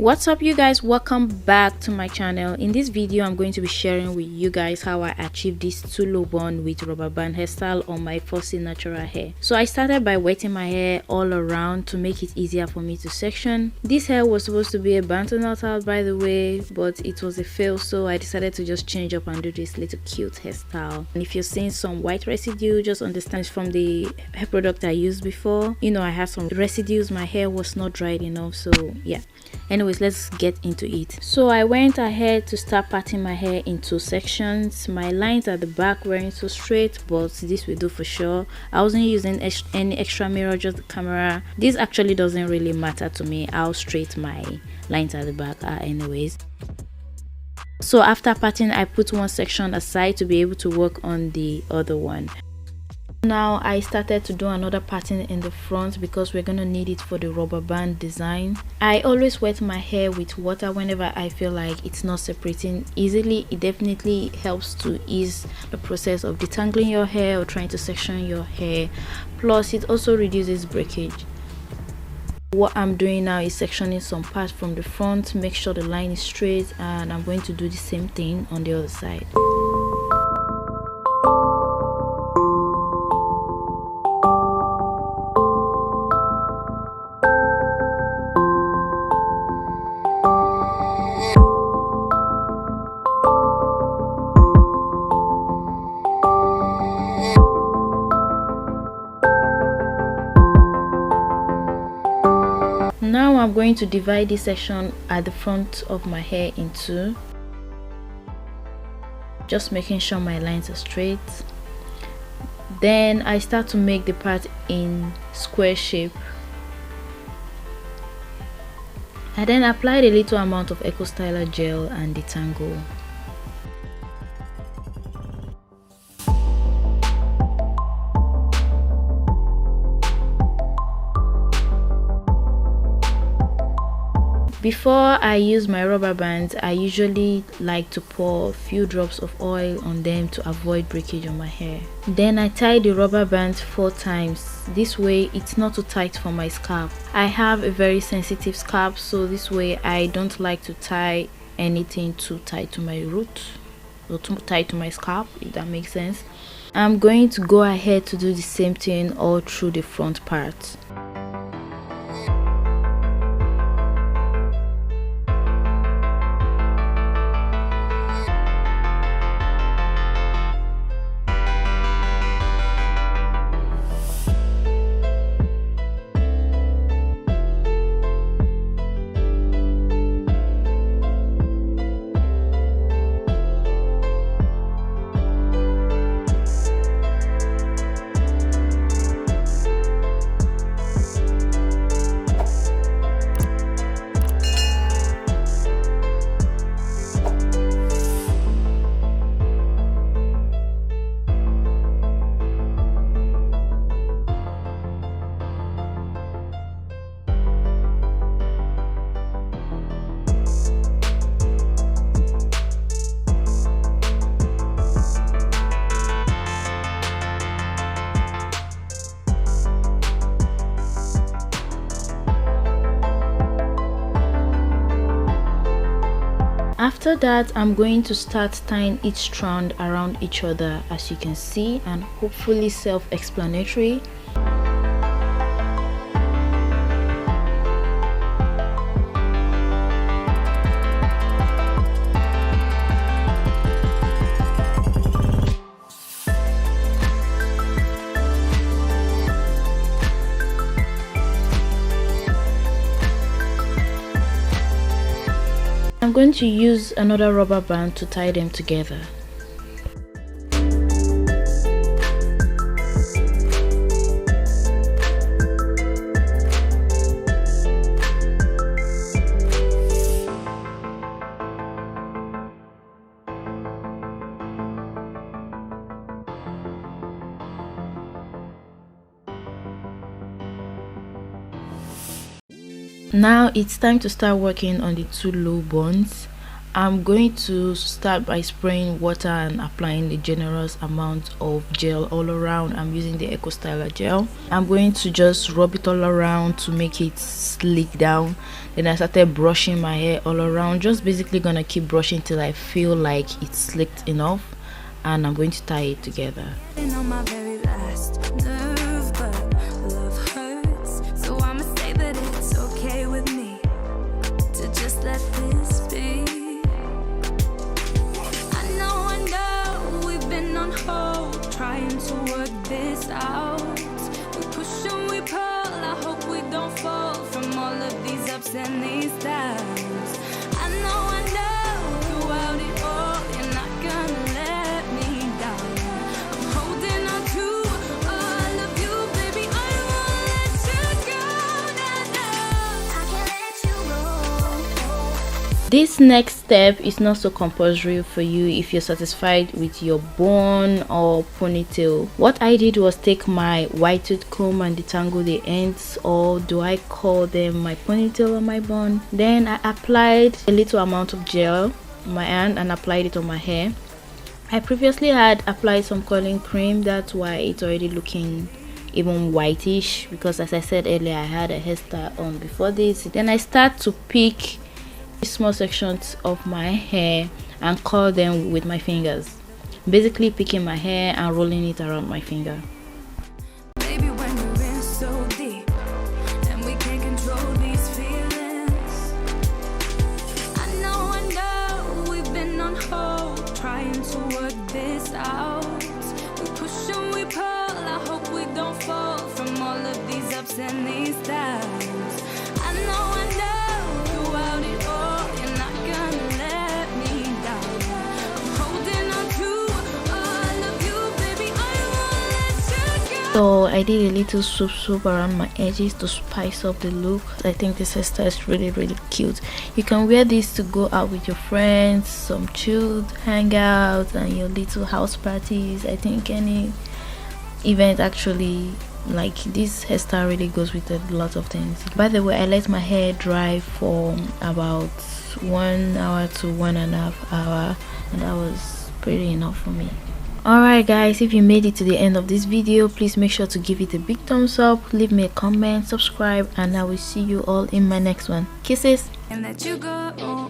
What's up, you guys? Welcome back to my channel. In this video I'm going to be sharing with you guys how I achieved this two-low bun with rubber band hairstyle on my fussy natural hair. So I started by wetting my hair all around to make it easier for me to section. This hair was supposed to be a bantu knotout, by the way, but it was a fail, so I decided to just change up and do this little cute hairstyle. And if you're seeing some white residue, just understand it's from the hair product I used before. You know, I had some residues, my hair was not dried enough, so yeah. Anyways, let's get into it. So I went ahead to start parting my hair into sections. My lines at the back weren't so straight, but this will do for sure. I wasn't using any extra mirror, just the camera. This actually doesn't really matter to me how straight my lines at the back are anyways. So after parting, I put one section aside to be able to work on the other one. Now I started to do another parting in the front because we're gonna need it for the rubber band design. I always wet my hair with water whenever I feel like it's not separating easily. It definitely helps to ease the process of detangling your hair or trying to section your hair. Plus it also reduces breakage. What I'm doing now is sectioning some parts from the front, make sure the line is straight, and I'm going to do the same thing on the other side. Now I'm going to divide this section at the front of my hair in two, just making sure my lines are straight. Then I start to make the part in square shape. I then applied a little amount of Eco Styler gel and detangle. Before I use my rubber bands, I usually like to pour a few drops of oil on them to avoid breakage on my hair. Then I tie the rubber bands 4 times. This way it's not too tight for my scalp. I have a very sensitive scalp, so this way I don't like to tie anything too tight to my root or too tight to my scalp, if that makes sense. I'm going to go ahead to do the same thing all through the front part. After that, I'm going to start tying each strand around each other, as you can see, and hopefully self-explanatory. I'm going to use another rubber band to tie them together. Now it's time to start working on the two low buns. I'm going to start by spraying water and applying a generous amount of gel all around. I'm using the Eco Styler gel. I'm going to just rub it all around to make it slick down. Then I started brushing my hair all around, just basically gonna keep brushing till I feel like it's slicked enough, and I'm going to tie it together. Trying to work this out. We push and we pull. I hope we don't fall from all of these ups and these downs. I know throughout it all, you're not gonna let me down. I'm holding on to all of you, baby. I won't let you go. I can't let you go. This next step is not so compulsory for you if you're satisfied with your bun or ponytail. What I did was take my white tooth comb and detangle the ends, or do I call them my ponytail or my bun. Then I applied a little amount of gel on my hand and applied it on my hair. I previously had applied some curling cream, that's why it's already looking even whitish, because as I said earlier, I had a hairstyle on before this. Then I start to pick small sections of my hair and curl them with my fingers, basically picking my hair and rolling it around my finger. Baby, when we're in so deep and we can't control these feelings, I know we've been on hold trying to work this out. We push and we pull. I hope we don't fall from all of these ups and these downs. I know throughout it all, you're not gonna let me down. I'm holding on to all of you, baby. I won't let you go. So I did a little swoop around my edges to spice up the look. I think this hairstyle is really cute. You can wear this to go out with your friends, some chilled hangouts and your little house parties. I think any event actually, like, this hairstyle really goes with a lot of things. By the way, I let my hair dry for about 1 hour to 1.5 hours, and that was pretty enough for me. Alright guys, if you made it to the end of this video, please make sure to give it a big thumbs up, leave me a comment, subscribe, and I will see you all in my next one. Kisses. And that you go.